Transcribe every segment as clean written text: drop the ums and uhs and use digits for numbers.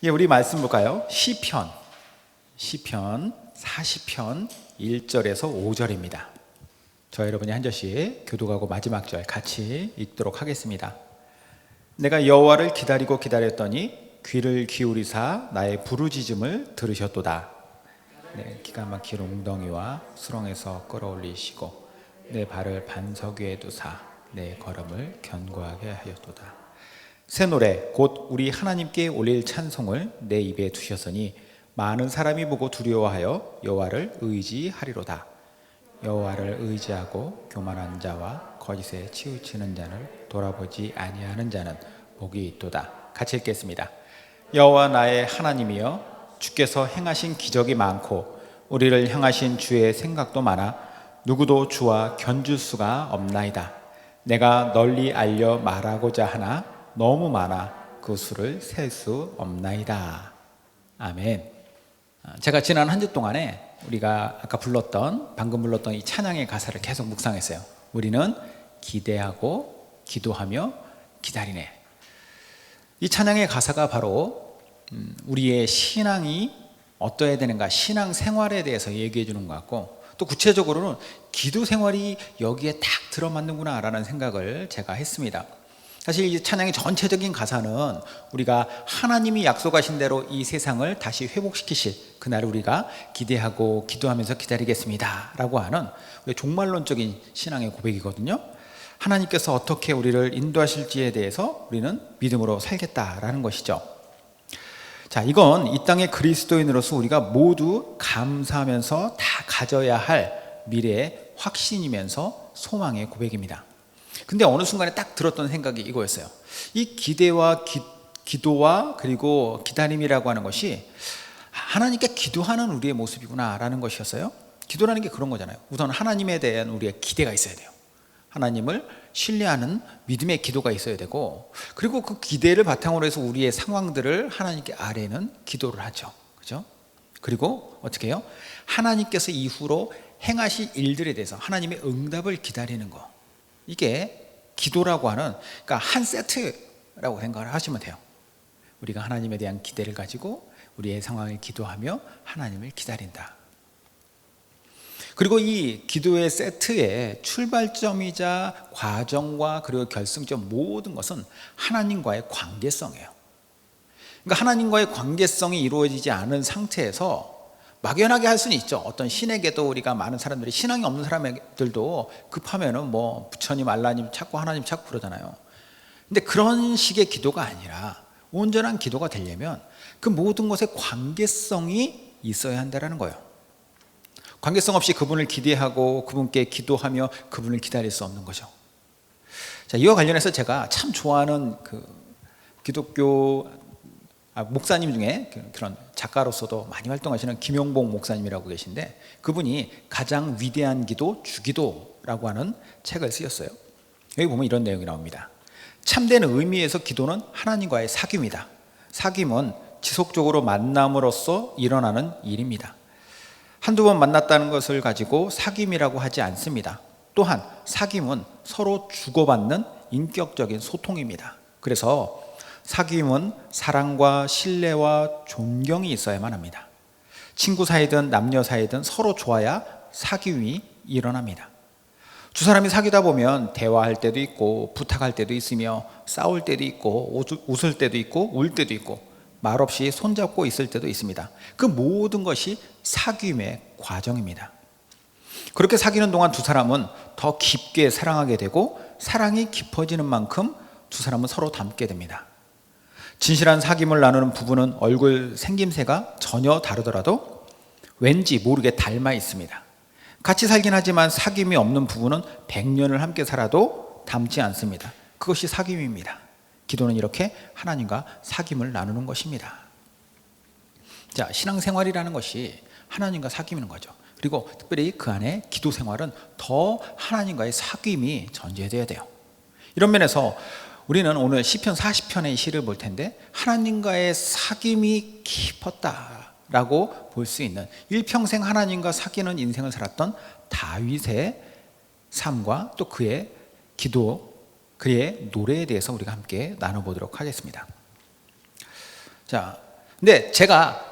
예, 우리 말씀 볼까요? 시편 40편 1절에서 5절입니다. 저 여러분이 한 절씩 교독하고 마지막 절 같이 읽도록 하겠습니다. 내가 여호와를 기다리고 기다렸더니 귀를 기울이사 나의 부르짖음을 들으셨도다. 내 기가 막힌 웅덩이와 수렁에서 끌어올리시고 내 발을 반석 위에 두사 내 걸음을 견고하게 하였도다. 새 노래 곧 우리 하나님께 올릴 찬송을 내 입에 두셨으니 많은 사람이 보고 두려워하여 여호와를 의지하리로다. 여호와를 의지하고 교만한 자와 거짓에 치우치는 자를 돌아보지 아니하는 자는 복이 있도다. 같이 읽겠습니다. 여호와 나의 하나님이여, 주께서 행하신 기적이 많고 우리를 향하신 주의 생각도 많아 누구도 주와 견줄 수가 없나이다. 내가 널리 알려 말하고자 하나 너무 많아 그 수를 셀 수 없나이다. 아멘. 제가 지난 한 주 동안에 우리가 아까 방금 불렀던 이 찬양의 가사를 계속 묵상했어요. 우리는 기대하고 기도하며 기다리네. 이 찬양의 가사가 바로 우리의 신앙이 어떠해야 되는가, 신앙 생활에 대해서 얘기해 주는 것 같고, 또 구체적으로는 기도 생활이 여기에 딱 들어맞는구나 라는 생각을 제가 했습니다. 사실 이 찬양의 전체적인 가사는 우리가 하나님이 약속하신 대로 이 세상을 다시 회복시키실 그날을 우리가 기대하고 기도하면서 기다리겠습니다 라고 하는 종말론적인 신앙의 고백이거든요. 하나님께서 어떻게 우리를 인도하실지에 대해서 우리는 믿음으로 살겠다라는 것이죠. 자, 이건 이 땅의 그리스도인으로서 우리가 모두 감사하면서 다 가져야 할 미래의 확신이면서 소망의 고백입니다. 근데 어느 순간에 딱 들었던 생각이 이거였어요. 이 기대와 기도와 그리고 기다림이라고 하는 것이 하나님께 기도하는 우리의 모습이구나 라는 것이었어요. 기도라는 게 그런 거잖아요. 우선 하나님에 대한 우리의 기대가 있어야 돼요. 하나님을 신뢰하는 믿음의 기도가 있어야 되고, 그리고 그 기대를 바탕으로 해서 우리의 상황들을 하나님께 아뢰는 기도를 하죠. 그죠? 그리고 어떻게 해요? 하나님께서 이후로 행하실 일들에 대해서 하나님의 응답을 기다리는 거. 이게 기도라고 하는, 그러니까 한 세트라고 생각을 하시면 돼요. 우리가 하나님에 대한 기대를 가지고 우리의 상황을 기도하며 하나님을 기다린다. 그리고 이 기도의 세트의 출발점이자 과정과 그리고 결승점 모든 것은 하나님과의 관계성이에요. 그러니까 하나님과의 관계성이 이루어지지 않은 상태에서 막연하게 할 수는 있죠. 어떤 신에게도 우리가 많은 사람들이, 신앙이 없는 사람들도 급하면은 뭐 부처님, 알라님 찾고 하나님 찾고 그러잖아요. 근데 그런 식의 기도가 아니라 온전한 기도가 되려면 그 모든 것에 관계성이 있어야 한다는 거예요. 관계성 없이 그분을 기대하고 그분께 기도하며 그분을 기다릴 수 없는 거죠. 자, 이와 관련해서 제가 참 좋아하는 그 기독교 목사님 중에 그런 작가로서도 많이 활동하시는 김용복 목사님이라고 계신데, 그분이 가장 위대한 기도, 주기도라고 하는 책을 쓰셨어요. 여기 보면 이런 내용이 나옵니다. 참된 의미에서 기도는 하나님과의 사귐이다. 사귐은 지속적으로 만남으로써 일어나는 일입니다. 한두 번 만났다는 것을 가지고 사귐이라고 하지 않습니다. 또한 사귐은 서로 주고받는 인격적인 소통입니다. 그래서 사귐은 사랑과 신뢰와 존경이 있어야만 합니다. 친구 사이든 남녀 사이든 서로 좋아야 사귐이 일어납니다. 두 사람이 사귀다 보면 대화할 때도 있고 부탁할 때도 있으며 싸울 때도 있고 웃을 때도 있고 울 때도 있고 말없이 손잡고 있을 때도 있습니다. 그 모든 것이 사귐의 과정입니다. 그렇게 사귀는 동안 두 사람은 더 깊게 사랑하게 되고, 사랑이 깊어지는 만큼 두 사람은 서로 닮게 됩니다. 진실한 사귐을 나누는 부부는 얼굴 생김새가 전혀 다르더라도 왠지 모르게 닮아 있습니다. 같이 살긴 하지만 사귐이 없는 부부는 100년을 함께 살아도 닮지 않습니다. 그것이 사귐입니다. 기도는 이렇게 하나님과 사귐을 나누는 것입니다. 자, 신앙생활이라는 것이 하나님과 사귐이는 거죠. 그리고 특별히 그 안에 기도 생활은 더 하나님과의 사귐이 전제되어야 돼요. 이런 면에서 우리는 오늘 시편 40편의 시를 볼 텐데, 하나님과의 사귐이 깊었다라고 볼 수 있는, 일평생 하나님과 사귀는 인생을 살았던 다윗의 삶과 또 그의 기도, 그의 노래에 대해서 우리가 함께 나눠보도록 하겠습니다. 자, 근데 제가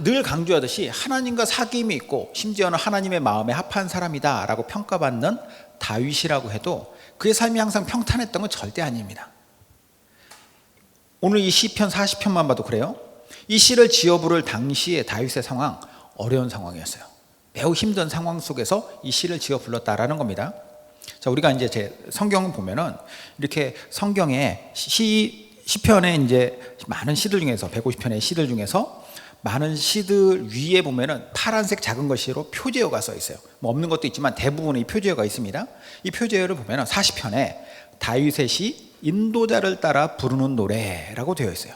늘 강조하듯이 하나님과 사귐이 있고 심지어는 하나님의 마음에 합한 사람이다 라고 평가받는 다윗이라고 해도 그의 삶이 항상 평탄했던 건 절대 아닙니다. 오늘 이 시편 40편만 봐도 그래요. 이 시를 지어 부를 당시의 다윗의 상황, 어려운 상황이었어요. 매우 힘든 상황 속에서 이 시를 지어 불렀다라는 겁니다. 자, 우리가 이제 제 성경을 보면은 이렇게 성경에 시편에 이제 많은 시들 중에서 150편의 시들 중에서 많은 시들 위에 보면은 파란색 작은 글씨로 표제어가 써 있어요. 뭐 없는 것도 있지만 대부분의 이 표제어가 있습니다. 이 표제어를 보면은 40편에 다윗의 시 인도자를 따라 부르는 노래라고 되어 있어요.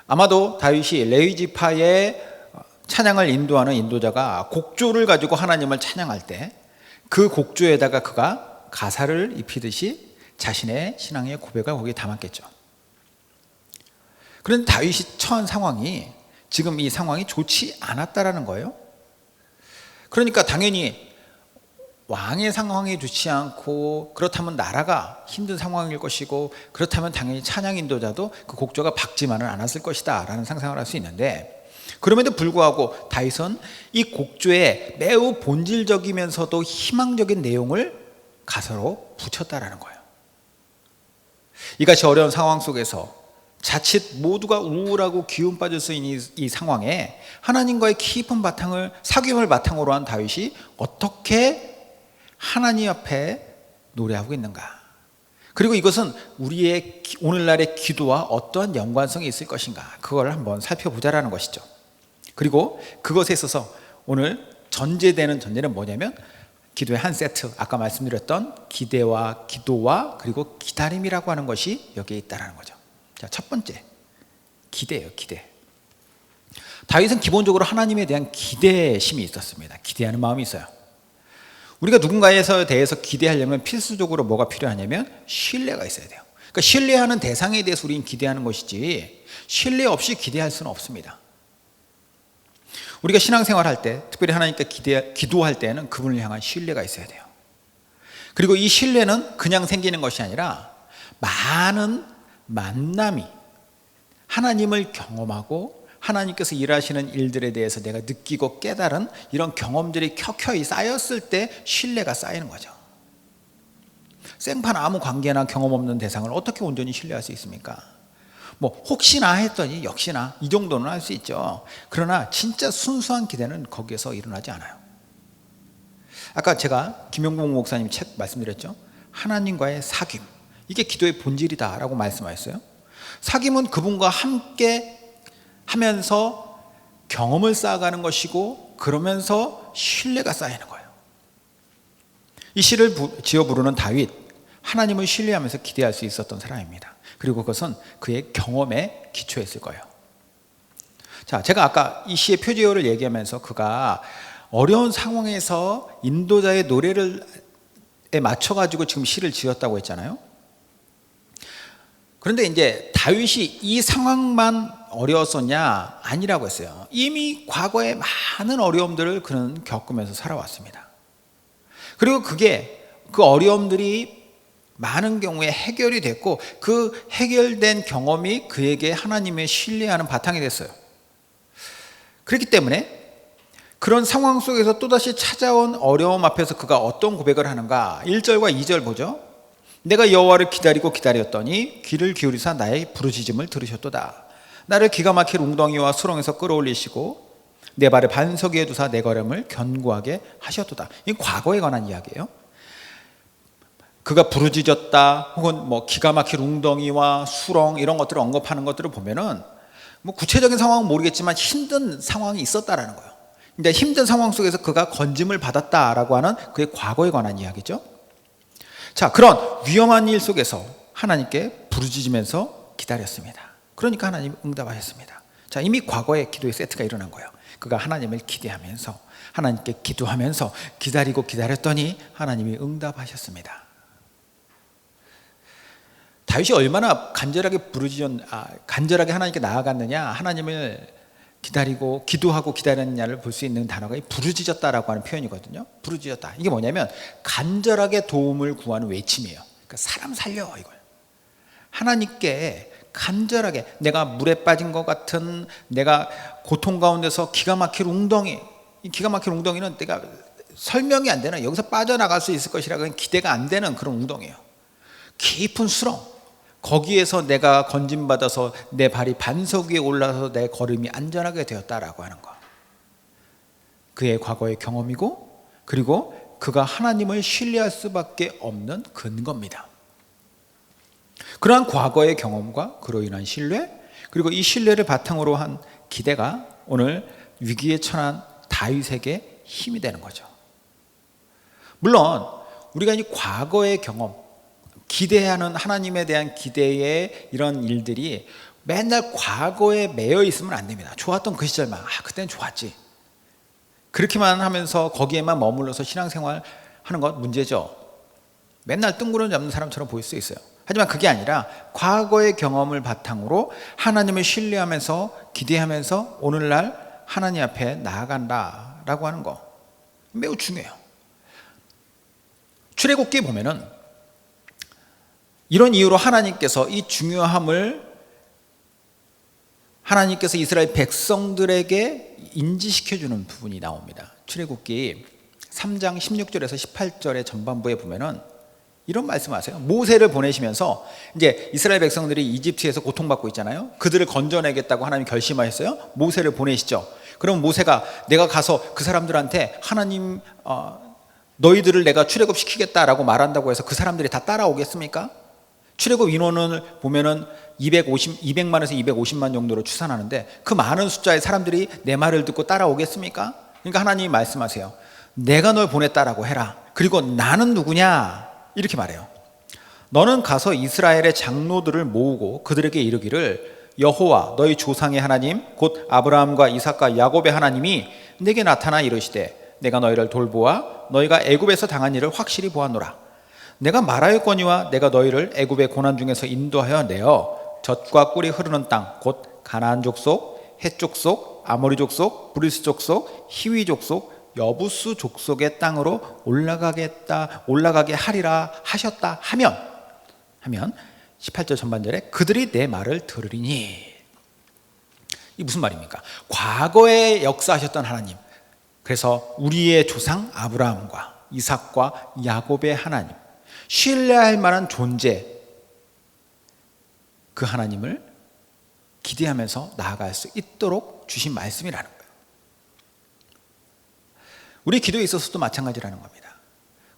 아마도 다윗이 레위 지파의 찬양을 인도하는 인도자가 곡조를 가지고 하나님을 찬양할 때 그 곡조에다가 그가 가사를 입히듯이 자신의 신앙의 고백을 거기에 담았겠죠. 그런데 다윗이 처한 상황이 지금 이 상황이 좋지 않았다라는 거예요. 그러니까 당연히 왕의 상황이 좋지 않고 그렇다면 나라가 힘든 상황일 것이고 그렇다면 당연히 찬양 인도자도 그 곡조가 박지만은 않았을 것이다 라는 상상을 할 수 있는데, 그럼에도 불구하고 다윗은 이 곡조에 매우 본질적이면서도 희망적인 내용을 가사로 붙였다라는 거예요. 이같이 어려운 상황 속에서 자칫 모두가 우울하고 기운 빠질 수 있는 이 상황에 하나님과의 깊은 사귐을 바탕으로 한 다윗이 어떻게 하나님 앞에 노래하고 있는가, 그리고 이것은 우리의 오늘날의 기도와 어떠한 연관성이 있을 것인가, 그걸 한번 살펴보자라는 것이죠. 그리고 그것에 있어서 오늘 전제되는 전제는 뭐냐면 기도의 한 세트, 아까 말씀드렸던 기대와 기도와 그리고 기다림이라고 하는 것이 여기에 있다는 거죠. 자, 첫 번째 기대예요. 기대. 다윗은 기본적으로 하나님에 대한 기대심이 있었습니다. 기대하는 마음이 있어요. 우리가 누군가에 대해서 기대하려면 필수적으로 뭐가 필요하냐면 신뢰가 있어야 돼요. 그러니까 신뢰하는 대상에 대해서 우리는 기대하는 것이지 신뢰 없이 기대할 수는 없습니다. 우리가 신앙생활 할 때, 특별히 하나님께 기도할 때는 그분을 향한 신뢰가 있어야 돼요. 그리고 이 신뢰는 그냥 생기는 것이 아니라 많은 만남이, 하나님을 경험하고 하나님께서 일하시는 일들에 대해서 내가 느끼고 깨달은 이런 경험들이 켜켜이 쌓였을 때 신뢰가 쌓이는 거죠. 생판 아무 관계나 경험 없는 대상을 어떻게 온전히 신뢰할 수 있습니까? 뭐 혹시나 했더니 역시나 이 정도는 할 수 있죠. 그러나 진짜 순수한 기대는 거기에서 일어나지 않아요. 아까 제가 김영봉 목사님 책 말씀드렸죠. 하나님과의 사귐, 이게 기도의 본질이다라고 말씀하셨어요. 사귐은 그분과 함께 하면서 경험을 쌓아가는 것이고 그러면서 신뢰가 쌓이는 거예요. 이 시를 지어 부르는 다윗, 하나님을 신뢰하면서 기대할 수 있었던 사람입니다. 그리고 그것은 그의 경험에 기초했을 거예요. 자, 제가 아까 이 시의 표제어를 얘기하면서 그가 어려운 상황에서 인도자의 노래를 맞춰가지고 지금 시를 지었다고 했잖아요. 그런데 이제 다윗이 이 상황만 어려웠었냐? 아니라고 했어요. 이미 과거에 많은 어려움들을 그는 겪으면서 살아왔습니다. 그리고 그 어려움들이 많은 경우에 해결이 됐고 그 해결된 경험이 그에게 하나님의 신뢰하는 바탕이 됐어요. 그렇기 때문에 그런 상황 속에서 또다시 찾아온 어려움 앞에서 그가 어떤 고백을 하는가? 1절과 2절 보죠. 내가 여호와를 기다리고 기다렸더니 귀를 기울이사 나의 부르짖음을 들으셨도다. 나를 기가 막힐 웅덩이와 수렁에서 끌어올리시고 내 발을 반석 위에 두사 내 걸음을 견고하게 하셨도다. 이 과거에 관한 이야기예요. 그가 부르짖었다 혹은 뭐 기가 막힐 웅덩이와 수렁 이런 것들을 언급하는 것들을 보면은 뭐 구체적인 상황은 모르겠지만 힘든 상황이 있었다라는 거예요. 근데 힘든 상황 속에서 그가 건짐을 받았다라고 하는 그의 과거에 관한 이야기죠. 자, 그런 위험한 일 속에서 하나님께 부르짖으면서 기다렸습니다. 그러니까 하나님 응답하셨습니다. 자, 이미 과거에 기도의 세트가 일어난 거예요. 그가 하나님을 기대하면서 하나님께 기도하면서 기다리고 기다렸더니 하나님이 응답하셨습니다. 다윗이 얼마나 간절하게 간절하게 하나님께 나아갔느냐, 하나님을 기다리고 기도하고 기다렸느냐를 볼 수 있는 단어가 이 부르짖었다라고 하는 표현이거든요. 부르짖었다. 이게 뭐냐면 간절하게 도움을 구하는 외침이에요. 그러니까 사람 살려 이걸. 하나님께 간절하게 내가 물에 빠진 것 같은, 내가 고통 가운데서 기가 막힐 웅덩이, 이 기가 막힐 웅덩이는 내가 설명이 안 되는, 여기서 빠져나갈 수 있을 것이라고 기대가 안 되는 그런 웅덩이에요. 깊은 수렁, 거기에서 내가 건짐받아서 내 발이 반석 위에 올라서 내 걸음이 안전하게 되었다라고 하는 것, 그의 과거의 경험이고, 그리고 그가 하나님을 신뢰할 수밖에 없는 근거입니다. 그러한 과거의 경험과 그로 인한 신뢰, 그리고 이 신뢰를 바탕으로 한 기대가 오늘 위기에 처한 다윗에게 힘이 되는 거죠. 물론 우리가 이 과거의 경험, 기대하는 하나님에 대한 기대의 이런 일들이 맨날 과거에 매여 있으면 안 됩니다. 좋았던 그 시절만, 그때는 좋았지, 그렇게만 하면서 거기에만 머물러서 신앙생활 하는 것 문제죠. 맨날 뜬구름 잡는 사람처럼 보일 수 있어요. 하지만 그게 아니라 과거의 경험을 바탕으로 하나님을 신뢰하면서 기대하면서 오늘날 하나님 앞에 나아간다라고 하는 거 매우 중요해요. 출애굽기에 보면은 이런 이유로 하나님께서 이 중요함을 하나님께서 이스라엘 백성들에게 인지시켜주는 부분이 나옵니다. 출애굽기 3장 16절에서 18절의 전반부에 보면은 이런 말씀하세요. 모세를 보내시면서 이제 이스라엘 백성들이 이집트에서 고통받고 있잖아요. 그들을 건져내겠다고 하나님 결심하셨어요. 모세를 보내시죠. 그럼 모세가 내가 가서 그 사람들한테 하나님 너희들을 내가 출애굽시키겠다라고 말한다고 해서 그 사람들이 다 따라오겠습니까? 출애굽 인원을 보면은 200만에서 250만 정도로 추산하는데 그 많은 숫자의 사람들이 내 말을 듣고 따라오겠습니까? 그러니까 하나님이 말씀하세요. 내가 널 보냈다라고 해라. 그리고 나는 누구냐? 이렇게 말해요. 너는 가서 이스라엘의 장로들을 모으고 그들에게 이르기를 여호와 너희 조상의 하나님 곧 아브라함과 이삭과 야곱의 하나님이 내게 나타나 이르시되 내가 너희를 돌보아 너희가 애굽에서 당한 일을 확실히 보았노라. 내가 말하였거니와 내가 너희를 애굽의 고난 중에서 인도하여 내어 젖과 꿀이 흐르는 땅 곧 가나안 족속, 헷 족속, 아모리 족속, 브리스 족속, 히위 족속, 여부스 족속의 땅으로 올라가게 하리라 하셨다 하면 18절 전반절에 그들이 내 말을 들으리니. 이 무슨 말입니까? 과거에 역사하셨던 하나님, 그래서 우리의 조상 아브라함과 이삭과 야곱의 하나님, 신뢰할 만한 존재, 그 하나님을 기대하면서 나아갈 수 있도록 주신 말씀이라는 거예요. 우리 기도에 있어서도 마찬가지라는 겁니다.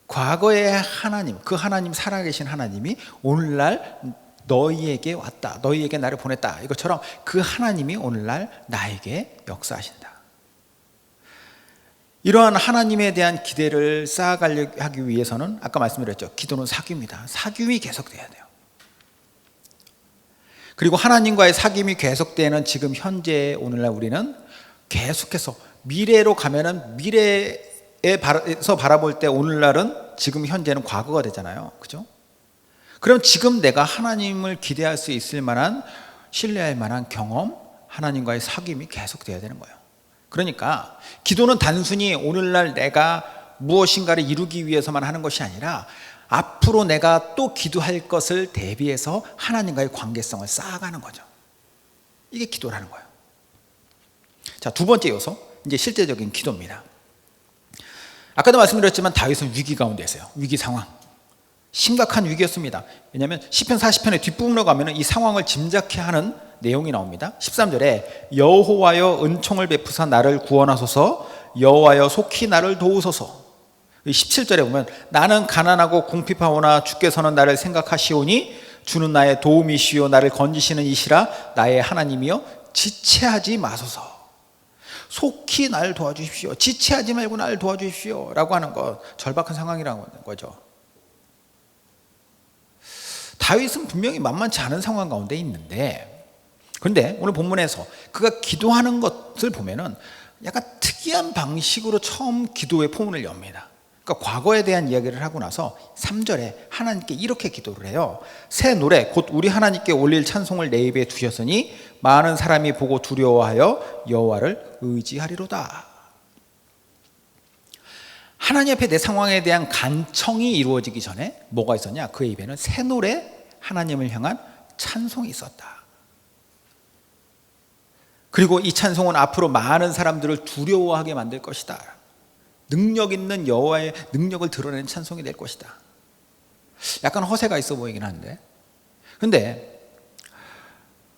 과거의 하나님, 그 하나님, 살아계신 하나님이 오늘날 너희에게 왔다, 너희에게 나를 보냈다, 이것처럼 그 하나님이 오늘날 나에게 역사하신다. 이러한 하나님에 대한 기대를 쌓아가기 위해서는 아까 말씀드렸죠. 기도는 사귐이다. 사귐이 계속돼야 돼요. 그리고 하나님과의 사귐이 계속되는 지금 현재 오늘날 우리는 계속해서 미래로 가면은 미래에서 바라볼 때 오늘날은 지금 현재는 과거가 되잖아요. 그죠? 그럼 지금 내가 하나님을 기대할 수 있을 만한, 신뢰할 만한 경험, 하나님과의 사귐이 계속돼야 되는 거예요. 그러니까 기도는 단순히 오늘날 내가 무엇인가를 이루기 위해서만 하는 것이 아니라 앞으로 내가 또 기도할 것을 대비해서 하나님과의 관계성을 쌓아가는 거죠. 이게 기도라는 거예요. 자, 두 번째 요소, 이제 실제적인 기도입니다. 아까도 말씀드렸지만 다윗은 위기 가운데 있어요. 위기 상황, 심각한 위기였습니다. 왜냐하면 시편 40편의 뒷부분으로 가면 이 상황을 짐작케 하는 내용이 나옵니다. 13절에 여호와여 은총을 베푸사 나를 구원하소서, 여호와여 속히 나를 도우소서. 17절에 보면 나는 가난하고 궁핍하오나 주께서는 나를 생각하시오니 주는 나의 도움이시오 나를 건지시는 이시라 나의 하나님이여 지체하지 마소서. 속히 나를 도와주십시오. 지체하지 말고 나를 도와주십시오 라고 하는 것, 절박한 상황이라는 거죠. 다윗은 분명히 만만치 않은 상황 가운데 있는데, 그런데 오늘 본문에서 그가 기도하는 것을 보면은 약간 특이한 방식으로 처음 기도의 포문을 엽니다. 그러니까 과거에 대한 이야기를 하고 나서 3절에 하나님께 이렇게 기도를 해요. 새 노래 곧 우리 하나님께 올릴 찬송을 내 입에 두셨으니 많은 사람이 보고 두려워하여 여호와를 의지하리로다. 하나님 앞에 내 상황에 대한 간청이 이루어지기 전에 뭐가 있었냐? 그의 입에는 새 노래, 하나님을 향한 찬송이 있었다. 그리고 이 찬송은 앞으로 많은 사람들을 두려워하게 만들 것이다. 능력 있는 여호와의 능력을 드러내는 찬송이 될 것이다. 약간 허세가 있어 보이긴 한데, 근데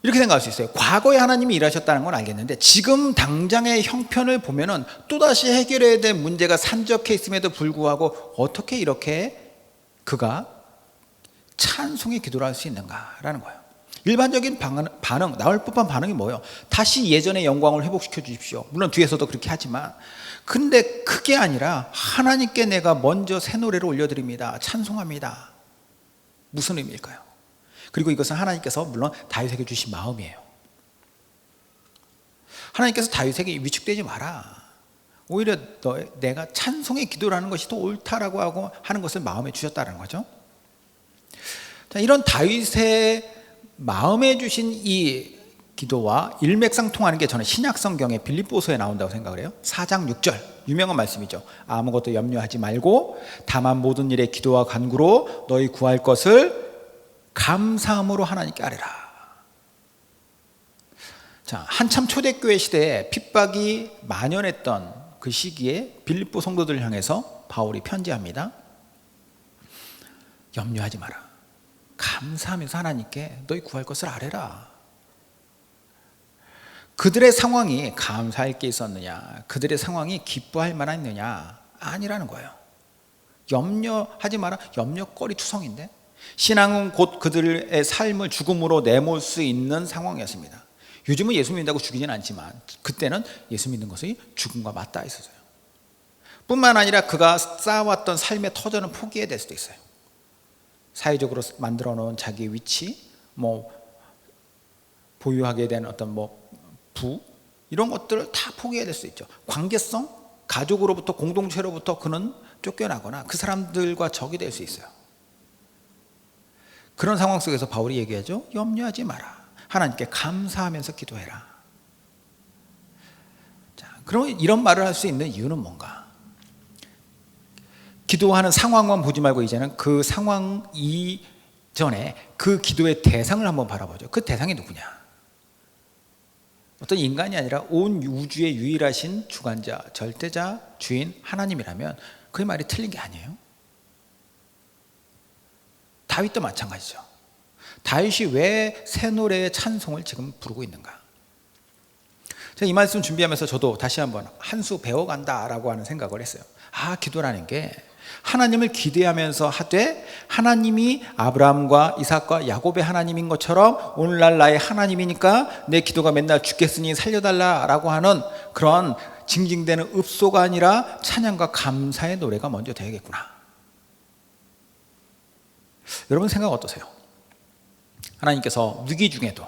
이렇게 생각할 수 있어요. 과거에 하나님이 일하셨다는 건 알겠는데 지금 당장의 형편을 보면은 또다시 해결해야 될 문제가 산적해 있음에도 불구하고 어떻게 이렇게 그가 찬송의 기도를 할 수 있는가라는 거예요. 일반적인 반응, 나올 법한 반응이 뭐예요? 다시 예전의 영광을 회복시켜 주십시오. 물론 뒤에서도 그렇게 하지만, 근데 그게 아니라 하나님께 내가 먼저 새 노래를 올려드립니다. 찬송합니다. 무슨 의미일까요? 그리고 이것은 하나님께서 물론 다윗에게 주신 마음이에요. 하나님께서 다윗에게 위축되지 마라. 오히려 내가 찬송의 기도라는 것이 더 옳다라고 하고 하는 것을 마음에 주셨다는 거죠. 자, 이런 다윗의 마음에 주신 이 기도와 일맥상통하는 게 저는 신약 성경의 빌립보서에 나온다고 생각을 해요. 4장 6절 유명한 말씀이죠. 아무것도 염려하지 말고 다만 모든 일에 기도와 간구로 너희 구할 것을 감사함으로 하나님께 아뢰라. 자, 한참 초대교회 시대에 핍박이 만연했던 그 시기에 빌립보 성도들을 향해서 바울이 편지합니다. 염려하지 마라. 감사하면서 하나님께 너희 구할 것을 아뢰라. 그들의 상황이 감사할 게 있었느냐, 그들의 상황이 기뻐할 만했느냐, 아니라는 거예요. 염려하지 마라. 염려거리 투성인데 신앙은 곧 그들의 삶을 죽음으로 내몰 수 있는 상황이었습니다. 요즘은 예수 믿는다고 죽이진 않지만 그때는 예수 믿는 것이 죽음과 맞닿아 있었어요. 뿐만 아니라 그가 쌓아왔던 삶의 터전을 포기해야 될 수도 있어요. 사회적으로 만들어 놓은 자기 위치, 보유하게 된 어떤 부, 이런 것들을 다 포기해야 될 수 있죠. 관계성, 가족으로부터, 공동체로부터 그는 쫓겨나거나 그 사람들과 적이 될 수 있어요. 그런 상황 속에서 바울이 얘기하죠. 염려하지 마라. 하나님께 감사하면서 기도해라. 자, 그러면 이런 말을 할 수 있는 이유는 뭔가? 기도하는 상황만 보지 말고 이제는 그 상황 이전에 그 기도의 대상을 한번 바라보죠. 그 대상이 누구냐? 어떤 인간이 아니라 온 우주의 유일하신 주관자, 절대자, 주인 하나님이라면 그 말이 틀린 게 아니에요. 다윗도 마찬가지죠. 다윗이 왜 새 노래의 찬송을 지금 부르고 있는가? 제가 이 말씀 준비하면서 저도 다시 한번 한 수 배워간다라고 하는 생각을 했어요. 기도라는 게 하나님을 기대하면서 하되 하나님이 아브라함과 이삭과 야곱의 하나님인 것처럼 오늘날 나의 하나님이니까 내 기도가 맨날 죽겠으니 살려달라라고 하는 그런 징징대는 읍소가 아니라 찬양과 감사의 노래가 먼저 되겠구나. 여러분 생각 어떠세요? 하나님께서 위기 중에도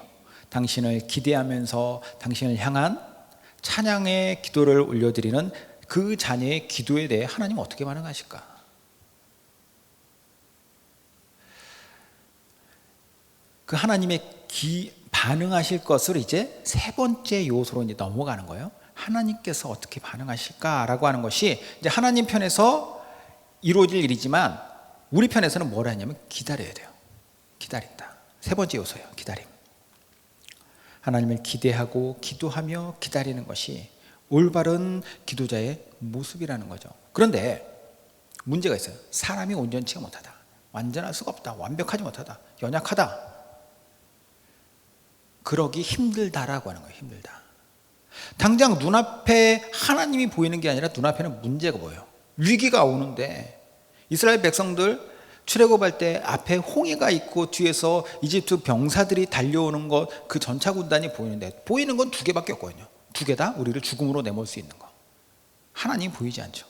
당신을 기대하면서 당신을 향한 찬양의 기도를 올려드리는 그 자녀의 기도에 대해 하나님은 어떻게 반응하실까? 그 하나님의 반응하실 것을 이제 세 번째 요소로 이제 넘어가는 거예요. 하나님께서 어떻게 반응하실까라고 하는 것이 이제 하나님 편에서 이루어질 일이지만 우리 편에서는 뭐라 하냐면 기다려야 돼요. 기다린다. 세 번째 요소예요. 기다림. 하나님을 기대하고 기도하며 기다리는 것이 올바른 기도자의 모습이라는 거죠. 그런데 문제가 있어요. 사람이 온전치가 못하다. 완전할 수가 없다. 완벽하지 못하다. 연약하다. 그러기 힘들다라고 하는 거예요. 힘들다. 당장 눈앞에 하나님이 보이는 게 아니라 눈앞에는 문제가 보여요. 위기가 오는데 이스라엘 백성들 출애굽할 때 앞에 홍해가 있고 뒤에서 이집트 병사들이 달려오는 것, 그 전차 군단이 보이는데 보이는 건 두 개밖에 없거든요. 두 개 다 우리를 죽음으로 내몰 수 있는 거. 하나님이 보이지 않죠.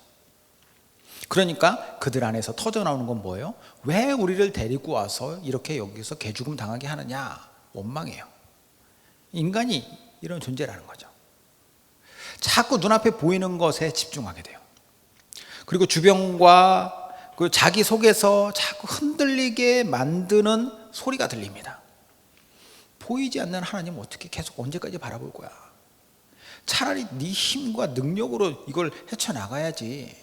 그러니까 그들 안에서 터져나오는 건 뭐예요? 왜 우리를 데리고 와서 이렇게 여기서 개죽음 당하게 하느냐? 원망해요. 인간이 이런 존재라는 거죠. 자꾸 눈앞에 보이는 것에 집중하게 돼요. 그리고 주변과 그 자기 속에서 자꾸 흔들리게 만드는 소리가 들립니다. 보이지 않는 하나님 어떻게 계속 언제까지 바라볼 거야? 차라리 네 힘과 능력으로 이걸 헤쳐나가야지.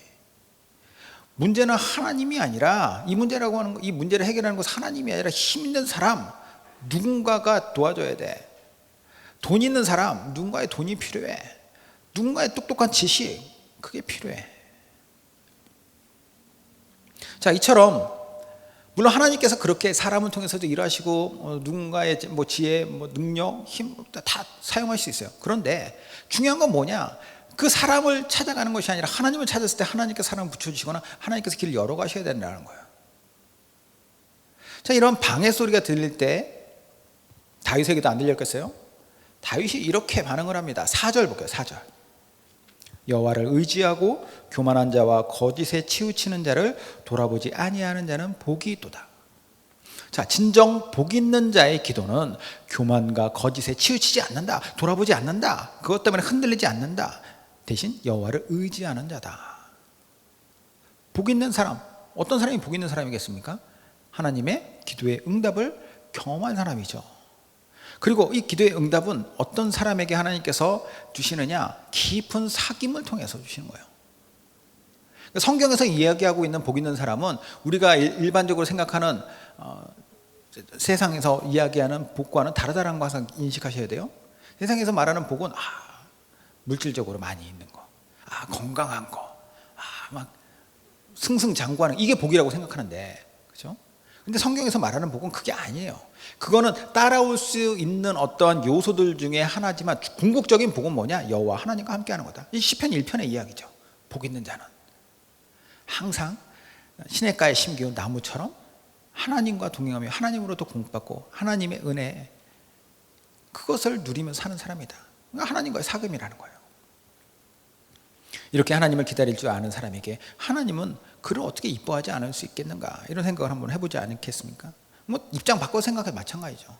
문제는 하나님이 아니라 이 문제라고 하는 거, 이 문제를 해결하는 것은 하나님이 아니라 힘 있는 사람, 누군가가 도와줘야 돼. 돈 있는 사람, 누군가의 돈이 필요해. 누군가의 똑똑한 지식, 그게 필요해. 자, 이처럼 물론 하나님께서 그렇게 사람을 통해서도 일하시고 누군가의 뭐 지혜, 뭐 능력, 힘 다 사용할 수 있어요. 그런데 중요한 건 뭐냐? 그 사람을 찾아가는 것이 아니라 하나님을 찾았을 때 하나님께서 사람을 붙여주시거나 하나님께서 길을 열어가셔야 된다는 거예요. 자, 이런 방해 소리가 들릴 때 다윗에게도 안 들렸겠어요? 다윗이 이렇게 반응을 합니다. 4절 볼게요. 4절. 여호와를 의지하고 교만한 자와 거짓에 치우치는 자를 돌아보지 아니하는 자는 복이 있도다. 자, 진정 복 있는 자의 기도는 교만과 거짓에 치우치지 않는다. 돌아보지 않는다. 그것 때문에 흔들리지 않는다. 대신 여호와를 의지하는 자다. 복 있는 사람, 어떤 사람이 복 있는 사람이겠습니까? 하나님의 기도의 응답을 경험한 사람이죠. 그리고 이 기도의 응답은 어떤 사람에게 하나님께서 주시느냐? 깊은 사귐을 통해서 주시는 거예요. 성경에서 이야기하고 있는 복 있는 사람은 우리가 일반적으로 생각하는 세상에서 이야기하는 복과는 다르다는 거 항상 인식하셔야 돼요. 세상에서 말하는 복은 물질적으로 많이 있는 거, 건강한 거, 막 승승장구하는, 이게 복이라고 생각하는데, 그렇죠? 근데 성경에서 말하는 복은 그게 아니에요. 그거는 따라올 수 있는 어떠한 요소들 중에 하나지만 궁극적인 복은 뭐냐? 여호와 하나님과 함께하는 거다. 이 시편 1편의 이야기죠. 복 있는 자는 항상 시냇가에 심기운 나무처럼 하나님과 동행하며 하나님으로부터 공급받고 하나님의 은혜, 그것을 누리며 사는 사람이다. 그러니까 하나님과의 사귐이라는 거예요. 이렇게 하나님을 기다릴 줄 아는 사람에게 하나님은 그를 어떻게 이뻐하지 않을 수 있겠는가, 이런 생각을 한번 해보지 않겠습니까? 뭐 입장 바꿔 생각해 마찬가지죠.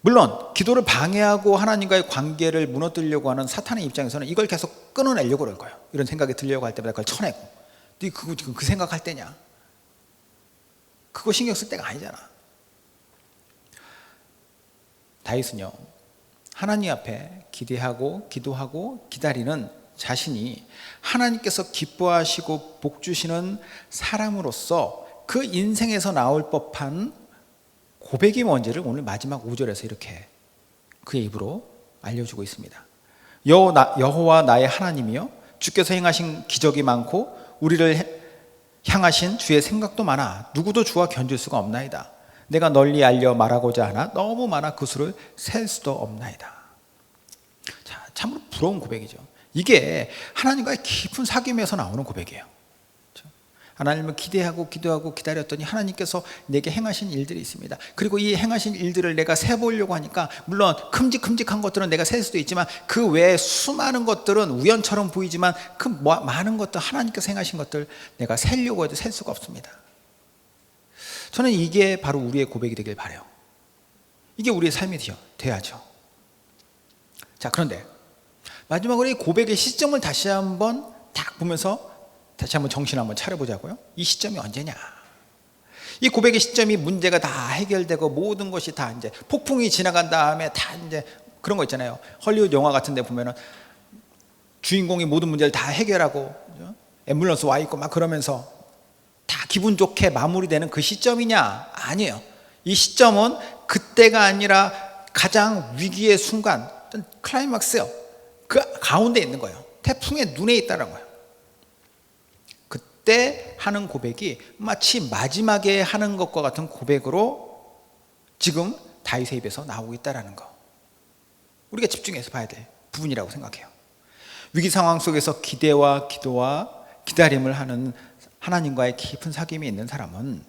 물론 기도를 방해하고 하나님과의 관계를 무너뜨리려고 하는 사탄의 입장에서는 이걸 계속 끊어내려고 그럴 거예요. 이런 생각이 들려고 할 때마다 그걸 쳐내고, 네 그거 지금 그 생각할 때냐? 그거 신경 쓸 때가 아니잖아. 다윗은요, 하나님 앞에 기대하고 기도하고 기다리는 자신이 하나님께서 기뻐하시고 복 주시는 사람으로서 그 인생에서 나올 법한 고백이 뭔지를 오늘 마지막 5절에서 이렇게 그의 입으로 알려주고 있습니다. 여호와 나의 하나님이여, 주께서 행하신 기적이 많고 우리를 향하신 주의 생각도 많아 누구도 주와 견줄 수가 없나이다. 내가 널리 알려 말하고자 하나 너무 많아 그 수를 셀 수도 없나이다. 자, 참으로 부러운 고백이죠. 이게 하나님과의 깊은 사귐에서 나오는 고백이에요. 그렇죠? 하나님을 기대하고 기도하고 기다렸더니 하나님께서 내게 행하신 일들이 있습니다. 그리고 이 행하신 일들을 내가 세보려고 하니까 물론 큼직큼직한 것들은 내가 셀 수도 있지만 그 외에 수많은 것들은 우연처럼 보이지만 그 많은 것들, 하나님께서 행하신 것들 내가 세려고 해도 셀 수가 없습니다. 저는 이게 바로 우리의 고백이 되길 바라요. 이게 우리의 삶이 돼야죠. 자, 그런데 마지막으로 이 고백의 시점을 다시 한번 딱 보면서 다시 한번 정신 한번 차려보자고요. 이 시점이 언제냐? 이 고백의 시점이 문제가 다 해결되고 모든 것이 다 이제 폭풍이 지나간 다음에 다 이제 그런 거 있잖아요. 헐리우드 영화 같은 데 보면은 주인공이 모든 문제를 다 해결하고 앰뷸런스 와 있고 막 그러면서 다 기분 좋게 마무리되는 그 시점이냐? 아니에요. 이 시점은 그때가 아니라 가장 위기의 순간, 클라이막스요. 그 가운데 있는 거예요. 태풍의 눈에 있다는 거예요. 그때 하는 고백이 마치 마지막에 하는 것과 같은 고백으로 지금 다윗의 입에서 나오고 있다는 거, 우리가 집중해서 봐야 될 부분이라고 생각해요. 위기 상황 속에서 기대와 기도와 기다림을 하는 하나님과의 깊은 사귐이 있는 사람은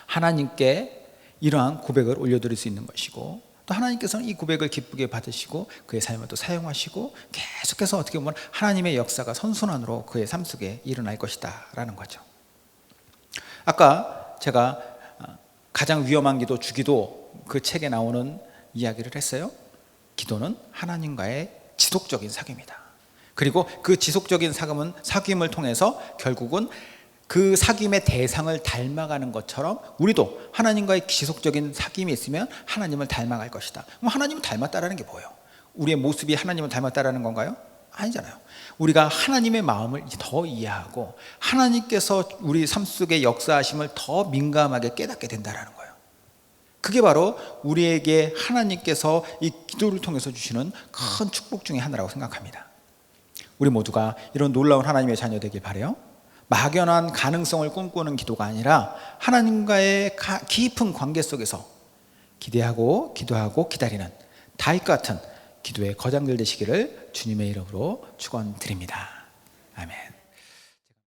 하나님께 이러한 고백을 올려드릴 수 있는 것이고, 또 하나님께서는 이 고백을 기쁘게 받으시고 그의 삶을 또 사용하시고 계속해서 어떻게 보면 하나님의 역사가 선순환으로 그의 삶 속에 일어날 것이다 라는 거죠. 아까 제가 가장 위험한 기도, 주기도, 그 책에 나오는 이야기를 했어요. 기도는 하나님과의 지속적인 사귐이다. 그리고 그 지속적인 사귐을 통해서 결국은 그 사귐의 대상을 닮아가는 것처럼 우리도 하나님과의 지속적인 사귐이 있으면 하나님을 닮아갈 것이다. 그럼 하나님을 닮았다라는 게 뭐예요? 우리의 모습이 하나님을 닮았다라는 건가요? 아니잖아요. 우리가 하나님의 마음을 더 이해하고 하나님께서 우리 삶 속에 역사하심을 더 민감하게 깨닫게 된다라는 거예요. 그게 바로 우리에게 하나님께서 이 기도를 통해서 주시는 큰 축복 중에 하나라고 생각합니다. 우리 모두가 이런 놀라운 하나님의 자녀 되길 바라요. 막연한 가능성을 꿈꾸는 기도가 아니라 하나님과의 깊은 관계 속에서 기대하고 기도하고 기다리는 다윗 같은 기도의 거장들 되시기를 주님의 이름으로 축원드립니다. 아멘.